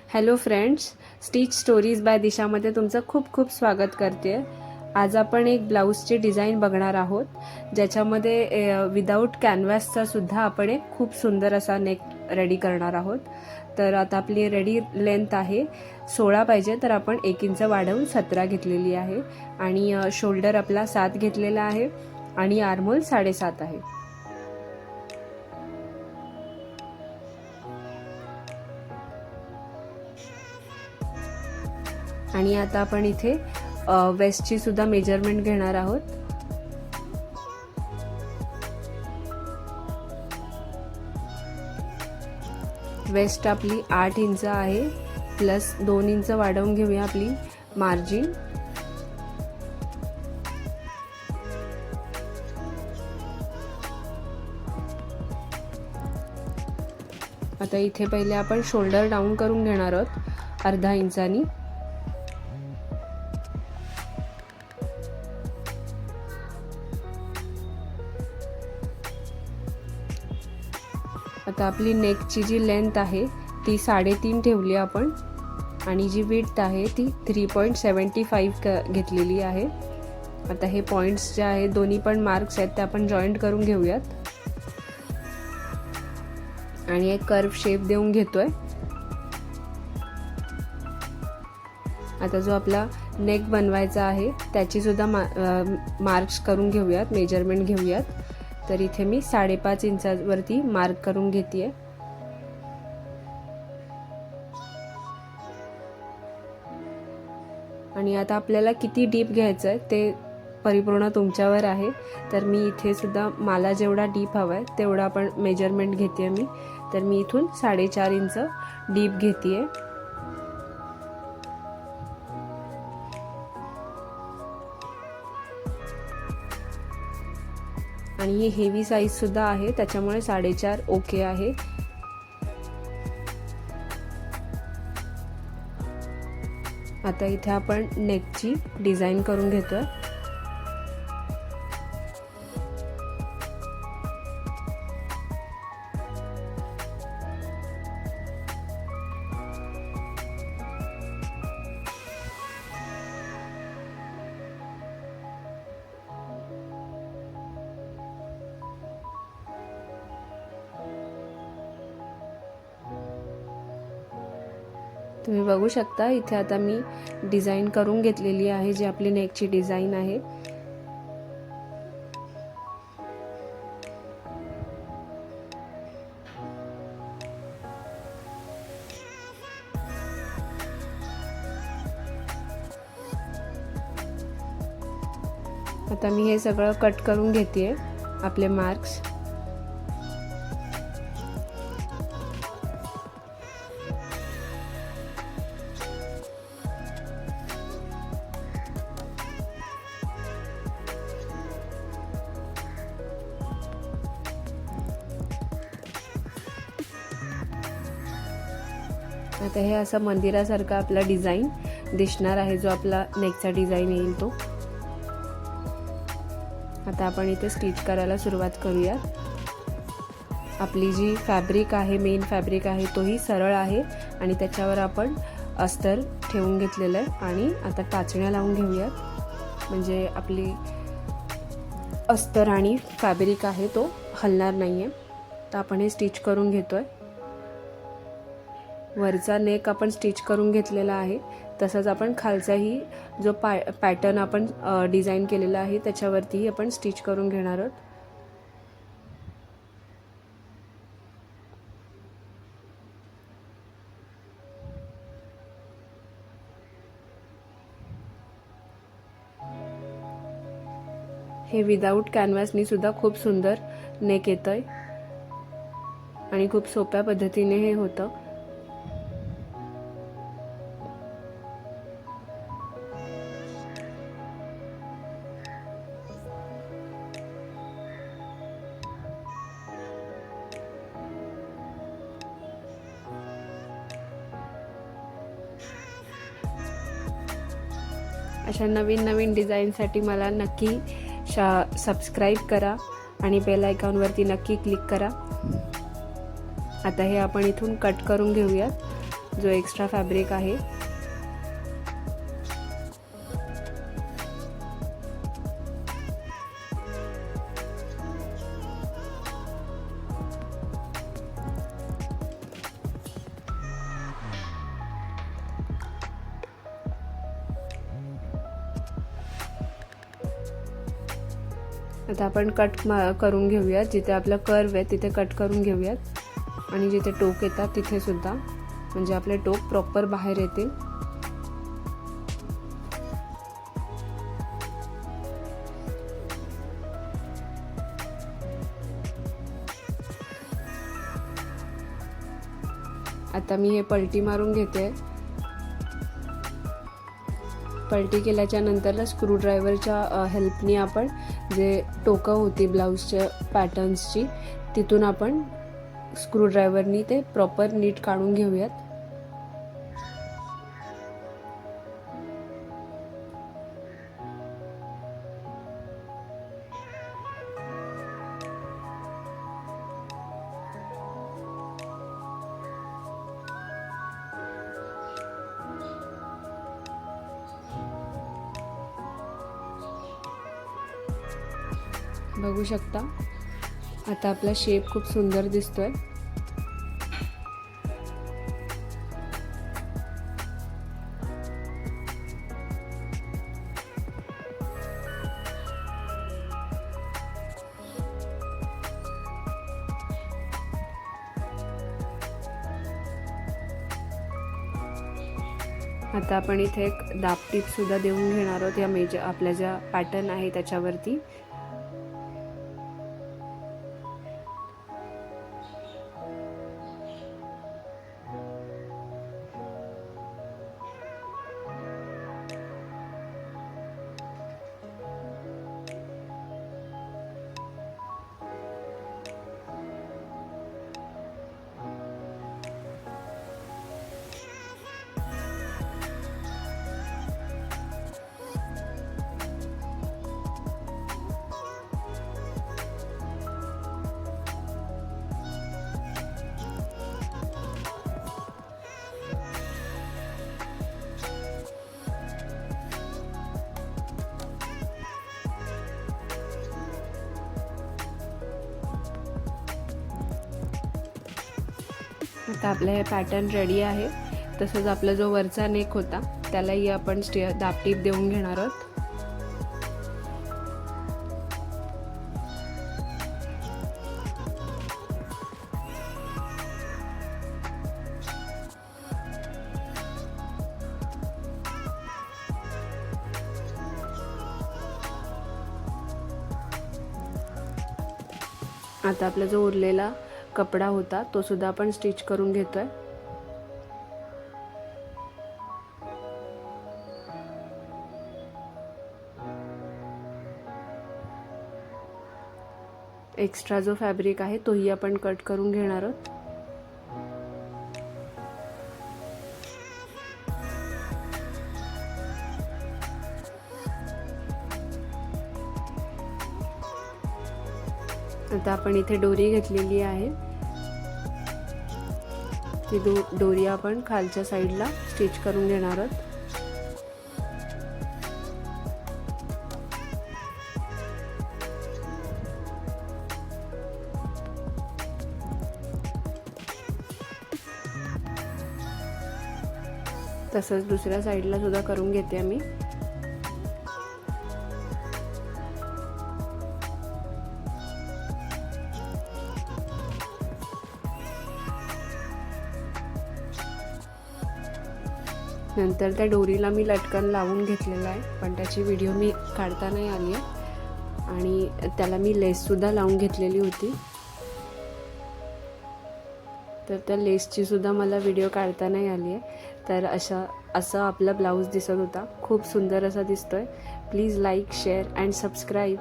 Hello friends, stitch stories by दिशामध्ये तुमचं खूप खूप स्वागत करते. आज आपण एक ब्लाऊजची डिझाईन बघणार आहोत, ज्याच्यामध्ये विदाऊट कॅनव्हासचा सुद्धा आपण एक खूप सुंदर असा नेक रेडी करणार आहोत. तर आता आपली रेडी लेंथ आहे 16 पाहिजे, तर आपण 1 इंच वाढवून 17 घेतलेली आहे आणि शोल्डर आपला 7 घेतलेला आहे आणि आर्महोल 7.5 आहे. आणि आता आपण इथे वेस्टची सुद्धा मेजरमेंट घेणार आहोत. वेस्ट आपली 8 इंच आहे, प्लस 2 इंच वाढवून घेऊया आपली मार्जिन. आता इथे पहिले आपण शोल्डर डाऊन करून घेणार आहोत अर्धा इंचानी. आता आपली नेकची जी लेंथ आहे ती 3.5 ठेवली आपण आणि जी विड्थ आहे ती 3.75 घेतलेली आहे. आता हे पॉइंट्स जे आहेत दोन्ही पण मार्क्स आहेत ते आपण जॉईंट करून घेऊयात आणि एक कर्व शेप देऊन घेतोय. आता जो आपला नेक बनवायचा आहे त्याची सुद्धा मार्क्स करून घेऊयात, मेजरमेंट घेऊयात. तर इथे मी 5.5 इंचावरती मार्क करून घेतेय. आणि आता आपल्याला किती डीप घ्यायचं आहे ते परिपूर्ण तुमच्यावर आहे. तर मी इथे सुद्धा मला जेवढा डीप हवा आहे तेवढा आपण मेजरमेंट घेते मी. तर मी इथून 4.5 इंच डीप घेतेय. आणि ही हेवी साईज सुद्धा आहे, त्याच्यामुळे 4.5 ओके आहे. आता इथे आपण नेकची डिझाईन करून घेतोय. तुम्ही बघू शकता इथे आता मी डिझाईन करून घेतलेली आहे, जी आपली नेकची डिझाईन आहे. आता मी हे सगळं कट करून घेतेय आपले मार्क्स. आता हे असं मंदिरासारखा आपला डिझाईन दिसणार आहे, जो आपला नेकचा डिझाईन येईल तो. आता आपण इथे स्टिच करायला सुरुवात करूया. आपली जी फॅब्रिक आहे, मेन फॅब्रिक आहे, तोही सरळ आहे आणि त्याच्यावर आपण अस्तर ठेवून घेतलेलं आहे. आणि आता टाचण्या लावून घेऊयात, म्हणजे आपली अस्तर आणि फॅब्रिक आहे तो हलणार नाहीये. तर आपण हे स्टिच करून घेतोय. वरचा नेक आपण स्टिच करून घेतलेला आहे, तसंच आपण खालचाही जो पॅटर्न आपण डिझाईन केलेला आहे त्याच्यावरतीही आपण स्टिच करून घेणार आहोत. हे विदाऊट कॅनव्हासनी सुद्धा खूप सुंदर नेक येतंय आणि खूप सोप्या पद्धतीने हे होतं. अशा नवीन नवीन डिझाईनसाठी मला नक्की सबस्क्राईब करा आणि बेल आयकॉनवरती नक्की क्लिक करा. आता हे आपण इथून कट करून घेऊयात. जो एक्स्ट्रा फॅब्रिक आहे. आता आपण कट करून घेऊयात. जिथे आपला कर्व आहे तिथे कट करून घेऊयात आणि जिथे टोक येतात तिथे सुद्धा, म्हणजे आपले टोक प्रॉपर बाहेर येतील. आता मी हे पलटी मारून घेते. पलटी केल्याच्या नंतरला स्क्रूड्रायव्हरच्या हेल्पनी आपण जे टोकं होती ब्लाऊजच्या पॅटर्न्सची तिथून आपण स्क्रूड्रायव्हरनी ते प्रॉपर नीट काढून घेऊयात. बघू शकता आता आपला शेप खूप सुंदर दिसतोय. आता आपण इथे एक दाबटीप सुद्धा देऊन घेणार आहोत या आपल्या ज्या पॅटर्न आहे त्याच्यावरती. आता आपलं हे पॅटर्न रेडी आहे. तसंच आपला जो वरचा नेक होता त्यालाही आपण दाबटीप देऊन घेणार आहोत. आता आपला जो उरलेला कपडा होता तो सुद्धा आपण स्टिच करून घेतोय. एक्स्ट्रा जो फॅब्रिक आहे तोही आपण कट करून घेणार आहोत. आता आपण इथे दोरी घेतलेली आहे. ती दोरी आपण खालच्या साईडला स्टिच करून घेणार आहोत. तसंच दुसऱ्या साईडला सुद्धा करून घेते मी. नंतर त्या दोरीला मी लटकन लावून घेतलेलं आहे, पण त्याची व्हिडिओ मी काढता नाही आली आहे. आणि त्याला मी लेससुद्धा लावून घेतलेली होती, तर त्या लेसची सुद्धा मला व्हिडिओ काढता नाही आली आहे. तर असं आपला ब्लाऊज दिसत होता. खूप सुंदर असा दिसतोय. Please like, share and subscribe.